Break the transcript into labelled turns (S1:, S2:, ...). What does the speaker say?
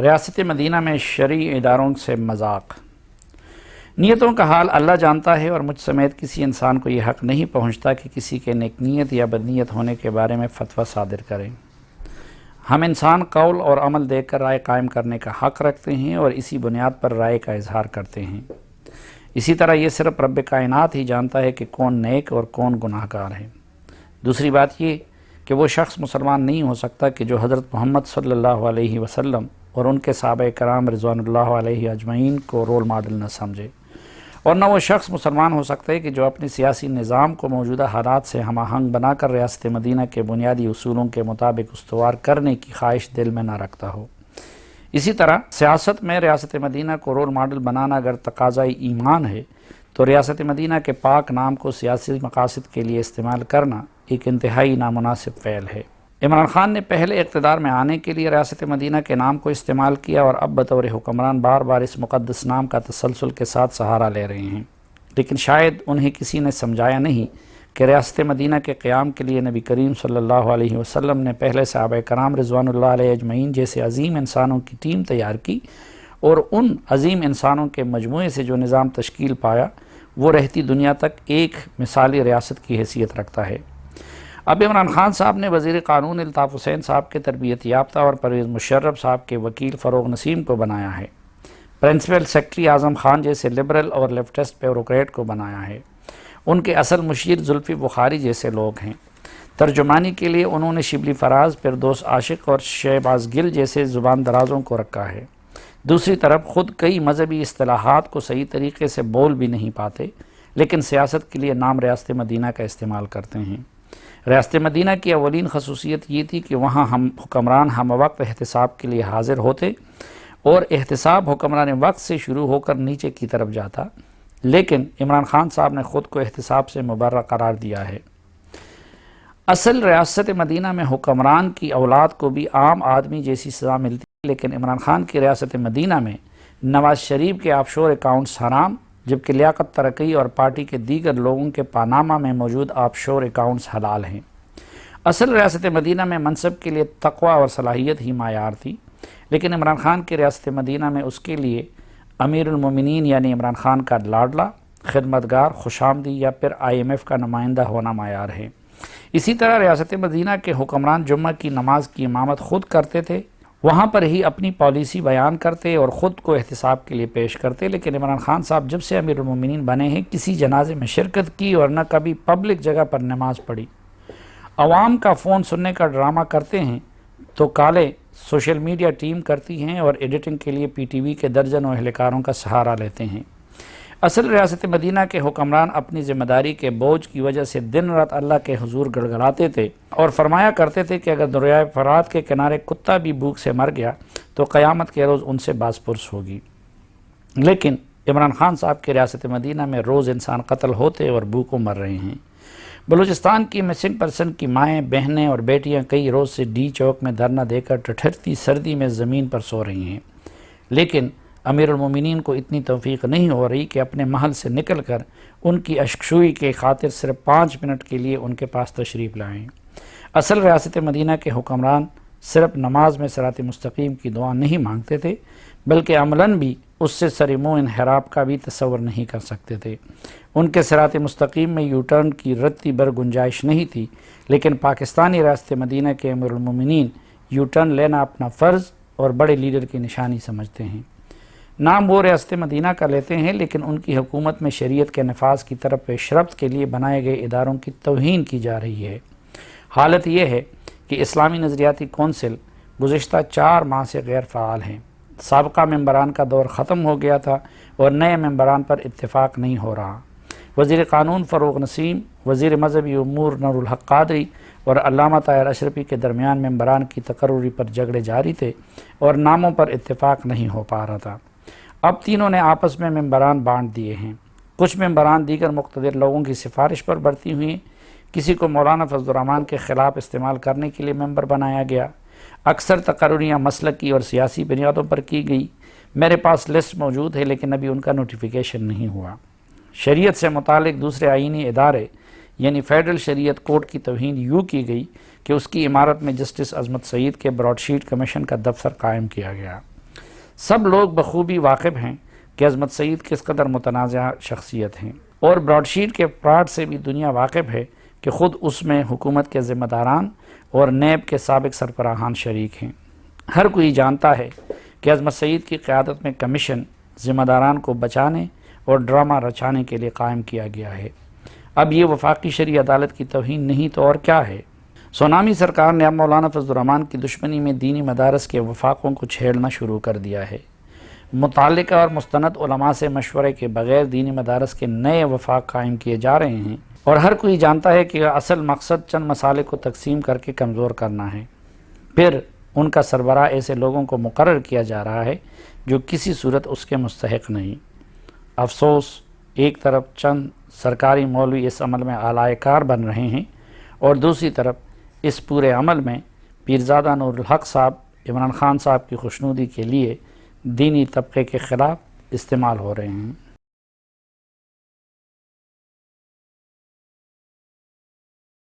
S1: ریاست مدینہ میں شرعی اداروں سے مذاق۔ نیتوں کا حال اللہ جانتا ہے اور مجھ سمیت کسی انسان کو یہ حق نہیں پہنچتا کہ کسی کے نیک نیت یا بد نیت ہونے کے بارے میں فتویٰ صادر کریں۔ ہم انسان قول اور عمل دیکھ کر رائے قائم کرنے کا حق رکھتے ہیں اور اسی بنیاد پر رائے کا اظہار کرتے ہیں۔ اسی طرح یہ صرف رب کائنات ہی جانتا ہے کہ کون نیک اور کون گناہ گار ہے۔ دوسری بات یہ کہ وہ شخص مسلمان نہیں ہو سکتا کہ جو حضرت محمد صلی اللہ علیہ وسلم اور ان کے صحابہ کرام رضوان اللہ علیہ اجمعین کو رول ماڈل نہ سمجھے، اور نہ وہ شخص مسلمان ہو سکتا ہے کہ جو اپنے سیاسی نظام کو موجودہ حالات سے ہم آہنگ بنا کر ریاست مدینہ کے بنیادی اصولوں کے مطابق استوار کرنے کی خواہش دل میں نہ رکھتا ہو۔ اسی طرح سیاست میں ریاست مدینہ کو رول ماڈل بنانا اگر تقاضۂ ایمان ہے تو ریاست مدینہ کے پاک نام کو سیاسی مقاصد کے لیے استعمال کرنا ایک انتہائی نامناسب فعل ہے۔ عمران خان نے پہلے اقتدار میں آنے کے لیے ریاست مدینہ کے نام کو استعمال کیا اور اب بطور حکمران بار بار اس مقدس نام کا تسلسل کے ساتھ سہارا لے رہے ہیں، لیکن شاید انہیں کسی نے سمجھایا نہیں کہ ریاست مدینہ کے قیام کے لیے نبی کریم صلی اللہ علیہ وسلم نے پہلے صحابہ کرام رضوان اللہ علیہ اجمعین جیسے عظیم انسانوں کی ٹیم تیار کی، اور ان عظیم انسانوں کے مجموعے سے جو نظام تشکیل پایا وہ رہتی دنیا تک ایک مثالی ریاست کی حیثیت رکھتا ہے۔ اب عمران خان صاحب نے وزیر قانون الطاف حسین صاحب کے تربیت یافتہ اور پرویز مشرف صاحب کے وکیل فروغ نسیم کو بنایا ہے، پرنسپل سیکرٹری اعظم خان جیسے لبرل اور لیفٹسٹ بیوروکریٹ کو بنایا ہے، ان کے اصل مشیر زلفی بخاری جیسے لوگ ہیں، ترجمانی کے لیے انہوں نے شبلی فراز، فردوس عاشق اور شہباز گل جیسے زبان درازوں کو رکھا ہے۔ دوسری طرف خود کئی مذہبی اصطلاحات کو صحیح طریقے سے بول بھی نہیں پاتے، لیکن سیاست کے لیے نام ریاست مدینہ کا استعمال کرتے ہیں۔ ریاست مدینہ کی اولین خصوصیت یہ تھی کہ وہاں حکمران ہم وقت احتساب کے لیے حاضر ہوتے اور احتساب حکمران وقت سے شروع ہو کر نیچے کی طرف جاتا، لیکن عمران خان صاحب نے خود کو احتساب سے مبرہ قرار دیا ہے۔ اصل ریاست مدینہ میں حکمران کی اولاد کو بھی عام آدمی جیسی سزا ملتی ہے، لیکن عمران خان کی ریاست مدینہ میں نواز شریف کے آف شور اکاؤنٹس حرام، جبکہ لیاقت ترقی اور پارٹی کے دیگر لوگوں کے پاناما میں موجود آف شور اکاؤنٹس حلال ہیں۔ اصل ریاست مدینہ میں منصب کے لیے تقوی اور صلاحیت ہی معیار تھی، لیکن عمران خان کی ریاست مدینہ میں اس کے لیے امیر المومنین یعنی عمران خان کا لاڈلا، خدمتگار، خوش آمدی یا پھر IMF کا نمائندہ ہونا معیار ہے۔ اسی طرح ریاست مدینہ کے حکمران جمعہ کی نماز کی امامت خود کرتے تھے، وہاں پر ہی اپنی پالیسی بیان کرتے اور خود کو احتساب کے لیے پیش کرتے، لیکن عمران خان صاحب جب سے امیر المومنین بنے ہیں کسی جنازے میں شرکت کی اور نہ کبھی پبلک جگہ پر نماز پڑھی۔ عوام کا فون سننے کا ڈرامہ کرتے ہیں تو کالے سوشل میڈیا ٹیم کرتی ہیں اور ایڈیٹنگ کے لیے PTV کے درجنوں اہلکاروں کا سہارا لیتے ہیں۔ اصل ریاست مدینہ کے حکمران اپنی ذمہ داری کے بوجھ کی وجہ سے دن رات اللہ کے حضور گڑگڑاتے تھے اور فرمایا کرتے تھے کہ اگر دریائے فرات کے کنارے کتا بھی بھوک سے مر گیا تو قیامت کے روز ان سے باز پرس ہوگی، لیکن عمران خان صاحب کی ریاست مدینہ میں روز انسان قتل ہوتے اور بھوکوں مر رہے ہیں۔ بلوچستان کی مسنگ پرسن کی مائیں، بہنیں اور بیٹیاں کئی روز سے ڈی چوک میں دھرنا دے کر ٹھٹھرتی سردی میں زمین پر سو رہی ہیں، لیکن امیر المومنین کو اتنی توفیق نہیں ہو رہی کہ اپنے محل سے نکل کر ان کی اشکشوئی کے خاطر صرف 5 منٹ کے لیے ان کے پاس تشریف لائیں۔ اصل ریاست مدینہ کے حکمران صرف نماز میں صراط مستقیم کی دعا نہیں مانگتے تھے، بلکہ عملاً بھی اس سے سرمو انحراف کا بھی تصور نہیں کر سکتے تھے۔ ان کے صراط مستقیم میں یو ٹرن کی رتی بر گنجائش نہیں تھی، لیکن پاکستانی ریاست مدینہ کے امیر المومنین یو ٹرن لینا اپنا فرض اور بڑے لیڈر کی نشانی سمجھتے ہیں۔ نام وہ ریاست مدینہ کا لیتے ہیں، لیکن ان کی حکومت میں شریعت کے نفاذ کی طرف پیش رفت کے لیے بنائے گئے اداروں کی توہین کی جا رہی ہے۔ حالت یہ ہے کہ اسلامی نظریاتی کونسل گزشتہ 4 ماہ سے غیر فعال ہیں۔ سابقہ ممبران کا دور ختم ہو گیا تھا اور نئے ممبران پر اتفاق نہیں ہو رہا۔ وزیر قانون فروغ نسیم، وزیر مذہبی امور نور الحق قادری اور علامہ طاہر اشرفی کے درمیان ممبران کی تقرری پر جھگڑے جاری تھے اور ناموں پر اتفاق نہیں ہو پا رہا تھا۔ اب تینوں نے آپس میں ممبران بانٹ دیے ہیں۔ کچھ ممبران دیگر مقتدر لوگوں کی سفارش پر بھرتی ہوئی ہیں، کسی کو مولانا فضل الرحمان کے خلاف استعمال کرنے کے لیے ممبر بنایا گیا۔ اکثر تقرریاں مسلکی اور سیاسی بنیادوں پر کی گئی۔ میرے پاس لسٹ موجود ہے، لیکن ابھی ان کا نوٹیفیکیشن نہیں ہوا۔ شریعت سے متعلق دوسرے آئینی ادارے یعنی فیڈرل شریعت کورٹ کی توہین یوں کی گئی کہ اس کی عمارت میں جسٹس عظمت سعید کے براڈ شیٹ کمیشن کا دفتر قائم کیا گیا۔ سب لوگ بخوبی واقف ہیں کہ عظمت سعید کس قدر متنازع شخصیت ہیں، اور براڈ شیٹ کے پلاٹ سے بھی دنیا واقف ہے کہ خود اس میں حکومت کے ذمہ داران اور نیب کے سابق سربراہان شریک ہیں۔ ہر کوئی جانتا ہے کہ عظمت سعید کی قیادت میں کمیشن ذمہ داران کو بچانے اور ڈرامہ رچانے کے لیے قائم کیا گیا ہے۔ اب یہ وفاقی شرعی عدالت کی توہین نہیں تو اور کیا ہے؟ سونامی سرکار نے اب مولانا فضل الرحمان کی دشمنی میں دینی مدارس کے وفاقوں کو چھیڑنا شروع کر دیا ہے۔ متعلقہ اور مستند علماء سے مشورے کے بغیر دینی مدارس کے نئے وفاق قائم کیے جا رہے ہیں، اور ہر کوئی جانتا ہے کہ اصل مقصد چند مسالے کو تقسیم کر کے کمزور کرنا ہے۔ پھر ان کا سربراہ ایسے لوگوں کو مقرر کیا جا رہا ہے جو کسی صورت اس کے مستحق نہیں۔ افسوس، ایک طرف چند سرکاری مولوی اس عمل میں اعلی کار بن رہے ہیں، اور دوسری طرف اس پورے عمل میں پیرزادہ نور الحق صاحب عمران خان صاحب کی خوشنودی کے لیے دینی طبقے کے خلاف استعمال ہو رہے ہیں۔